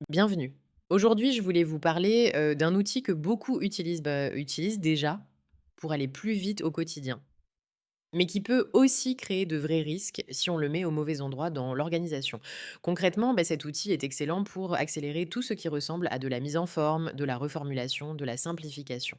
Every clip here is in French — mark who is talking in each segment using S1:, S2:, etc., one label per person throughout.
S1: Bienvenue. Aujourd'hui, je voulais vous parler d'un outil que beaucoup utilisent déjà pour aller plus vite au quotidien, mais qui peut aussi créer de vrais risques si on le met au mauvais endroit dans l'organisation. Concrètement, cet outil est excellent pour accélérer tout ce qui ressemble à de la mise en forme, de la reformulation, de la simplification.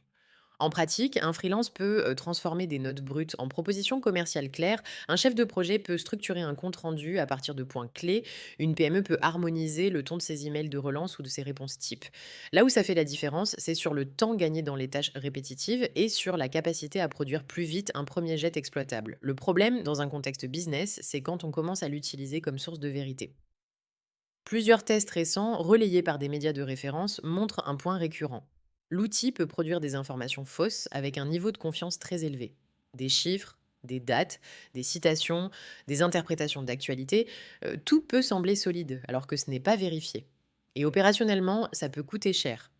S1: En pratique, un freelance peut transformer des notes brutes en propositions commerciales claires, un chef de projet peut structurer un compte rendu à partir de points clés, une PME peut harmoniser le ton de ses emails de relance ou de ses réponses types. Là où ça fait la différence, c'est sur le temps gagné dans les tâches répétitives et sur la capacité à produire plus vite un premier jet exploitable. Le problème, dans un contexte business, c'est quand on commence à l'utiliser comme source de vérité. Plusieurs tests récents, relayés par des médias de référence, montrent un point récurrent. L'outil peut produire des informations fausses avec un niveau de confiance très élevé. Des chiffres, des dates, des citations, des interprétations d'actualité, tout peut sembler solide alors que ce n'est pas vérifié. Et opérationnellement, ça peut coûter cher.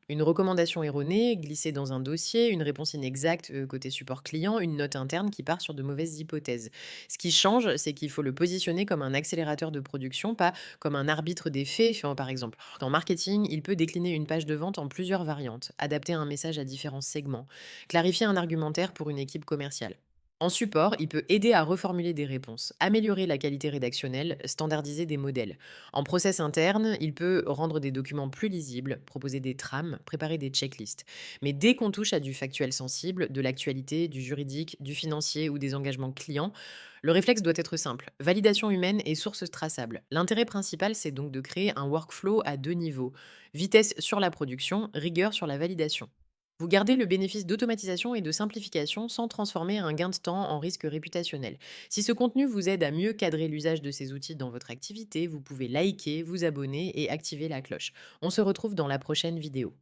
S1: Une recommandation erronée, glissée dans un dossier, une réponse inexacte côté support client, une note interne qui part sur de mauvaises hypothèses. Ce qui change, c'est qu'il faut le positionner comme un accélérateur de production, pas comme un arbitre des faits, par exemple. En marketing, il peut décliner une page de vente en plusieurs variantes, adapter un message à différents segments, clarifier un argumentaire pour une équipe commerciale. En support, il peut aider à reformuler des réponses, améliorer la qualité rédactionnelle, standardiser des modèles. En process interne, il peut rendre des documents plus lisibles, proposer des trames, préparer des checklists. Mais dès qu'on touche à du factuel sensible, de l'actualité, du juridique, du financier ou des engagements clients, le réflexe doit être simple. Validation humaine et source traçable. L'intérêt principal, c'est donc de créer un workflow à deux niveaux. Vitesse sur la production, rigueur sur la validation. Vous gardez le bénéfice d'automatisation et de simplification sans transformer un gain de temps en risque réputationnel. Si ce contenu vous aide à mieux cadrer l'usage de ces outils dans votre activité, vous pouvez liker, vous abonner et activer la cloche. On se retrouve dans la prochaine vidéo.